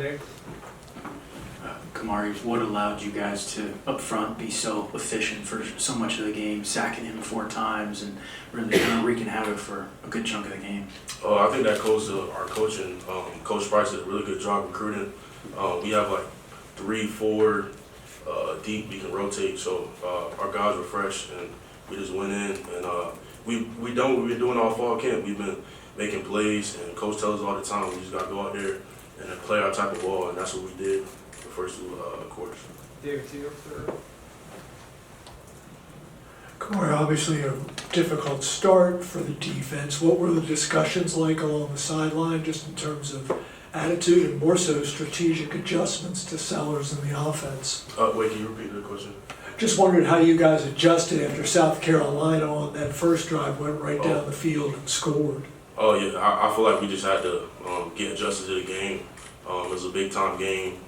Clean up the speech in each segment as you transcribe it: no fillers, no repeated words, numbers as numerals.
Dave. Kemari, what allowed you guys to, up front, be so efficient for so much of the game, sacking him 4 times and really kind of wreaking havoc for a good chunk of the game? I think that goes to our coaching. Coach Price did a really good job recruiting. We have like 3, 4 deep we can rotate, so our guys were fresh and we just went in and we've been doing all fall camp. We've been making plays and coach tells us all the time we just got to go out there and play our type of ball, and that's what we did the first 2 quarters. David, to you, third. Kemari, obviously a difficult start for the defense. What were the discussions like along the sideline, just in terms of attitude and more so strategic adjustments to Sellers in the offense? Wait, can you repeat the question? Just wondered how you guys adjusted after South Carolina on that first drive, went right down the field and scored. Oh yeah, I feel like we just had to get adjusted to the game. It was a big time game.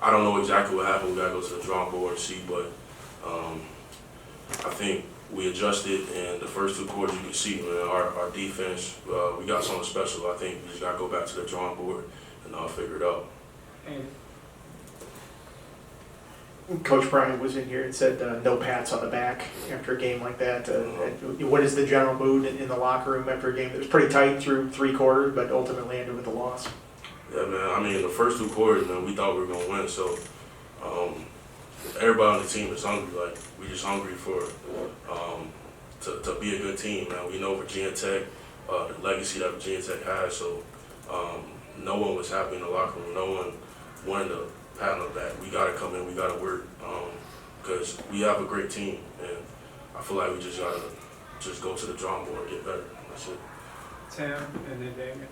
I don't know exactly what happened. We got to go to the drawing board and see, but I think we adjusted, and the first 2 quarters you can see, man, our defense, we got something special. I think we just got to go back to the drawing board and figure it out. And Coach Bryant was in here and said no pats on the back after a game like that. What is the general mood in the locker room after a game that was pretty tight through 3 quarters, but ultimately ended with a loss? Yeah, man. I mean, the first 2 quarters, man, we thought we were gonna win. So everybody on the team is hungry. Like, we just hungry for to be a good team, man. We know Virginia Tech, the legacy that Virginia Tech has. So no one was happy in the locker room. No one wanted to pat on the back. We gotta come in. We gotta work because we have a great team, and I feel like we just gotta go to the drawing board and get better. That's it. Tim, and then Damien.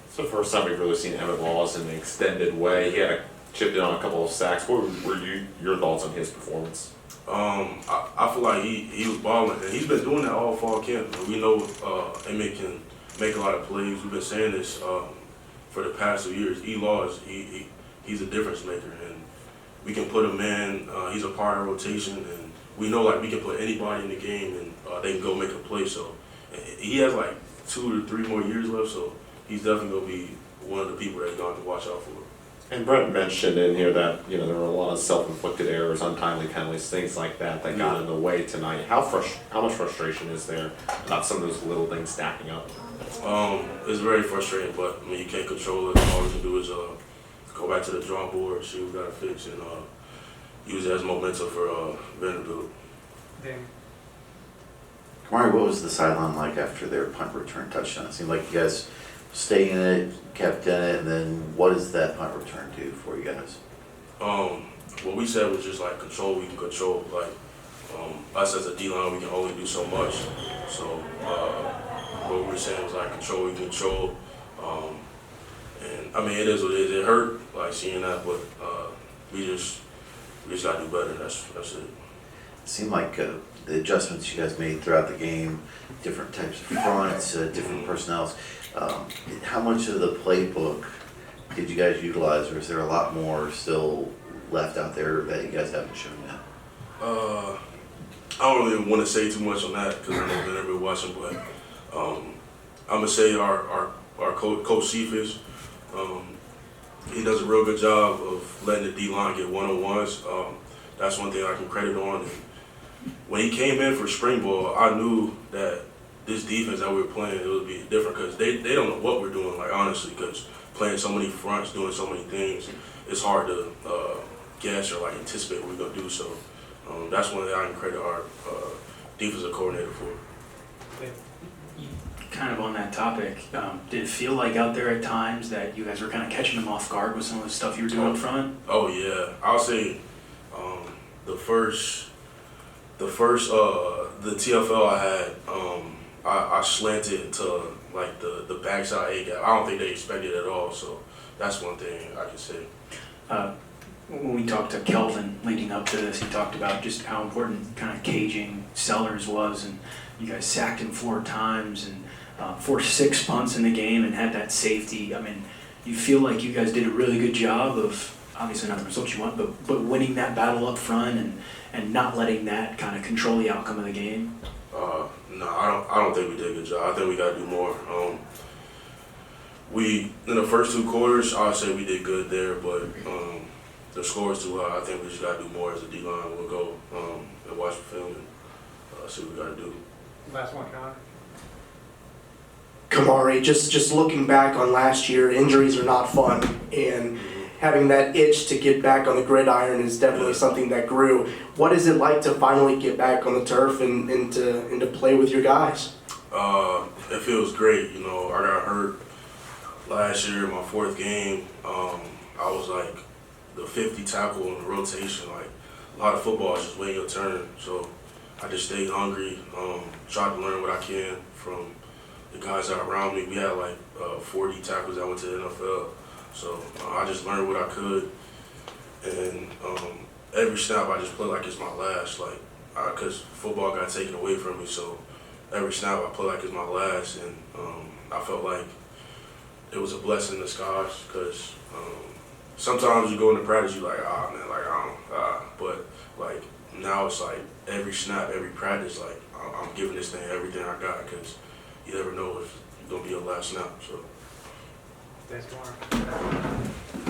So the first time we've really seen Emmett Laws in an extended way. He had chipped in on a couple of sacks. What were your thoughts on his performance? I feel like he was balling, and he's been doing that all fall camp. And we know Emmett can make a lot of plays. We've been saying this for the past 2 years. Laws, he's a difference maker, and we can put him in. He's a part of rotation, and we know like we can put anybody in the game, and they can go make a play. So he has like 2 to 3 more years left. So he's definitely gonna be one of the people that you're going to watch out for. And Brent mentioned in here that there were a lot of self-inflicted errors, untimely penalties, things like that got in the way tonight. How much frustration is there about some of those little things stacking up? It's very frustrating, but I mean you can't control it. All we can do is go back to the drawing board, see what we got to fix, and use it as momentum for Vanderbilt. Damien. Kemari, what was the sideline like after their punt return touchdown? It seemed like you guys stayed in it, kept in it, and then what does that punt return do for you guys? What we said was just like control. We can control. Like us as a D-line, we can only do so much. So what we were saying was like control. We can control. And I mean, it is what it is. It hurt like seeing that, but we just gotta do better. That's it. It seemed like the adjustments you guys made throughout the game, different types of fronts, different personnels. How much of the playbook did you guys utilize, or is there a lot more still left out there that you guys haven't shown yet? I don't really want to say too much on that because I know that everybody watching, but I'm gonna say our coach Cephas, he does a real good job of letting the D-line get one-on-ones. That's one thing I can credit on. And when he came in for spring ball, I knew that this defense that we were playing, it would be different because they don't know what we're doing, like honestly, because playing so many fronts, doing so many things, it's hard to guess or like anticipate what we're gonna do. So that's one thing I can credit our defensive coordinator for. Kind of on that topic, did it feel like out there at times that you guys were kind of catching them off guard with some of the stuff you were doing up front? Oh yeah, I'll say the TFL I had, I slanted to like the backside A gap. I don't think they expected it at all, so that's one thing I can say. When we talked to Kelvin leading up to this, he talked about just how important kind of caging Sellers was, and you guys sacked him 4 times and forced 6 punts in the game and had that safety. I mean, you feel like you guys did a really good job of, obviously not the results you want, but winning that battle up front and not letting that kind of control the outcome of the game? No, I don't think we did a good job. I think we got to do more. We in the first 2 quarters, I'd say we did good there, but the score is too high. I think we just gotta do more as a D line. We'll go and watch the film and see what we gotta do. Last one, Connor. Kemari, just looking back on last year, injuries are not fun, and having that itch to get back on the gridiron is definitely something that grew. What is it like to finally get back on the turf and to play with your guys? It feels great. You know, I got hurt last year in my 4th game. I was like the 50 tackle in the rotation. Like a lot of football is just waiting your turn. So I just stayed hungry, tried to learn what I can from the guys that are around me. We had like 40 tackles that went to the NFL. So I just learned what I could. And every snap I just play like it's my last. Like, because football got taken away from me. So every snap I play like it's my last. And I felt like it was a blessing in disguise because sometimes you go into practice, you're like, man, like, but like now it's like every snap, every practice, like I'm giving this thing everything I got because you never know if it's gonna be your last snap. So. Thanks, Connor.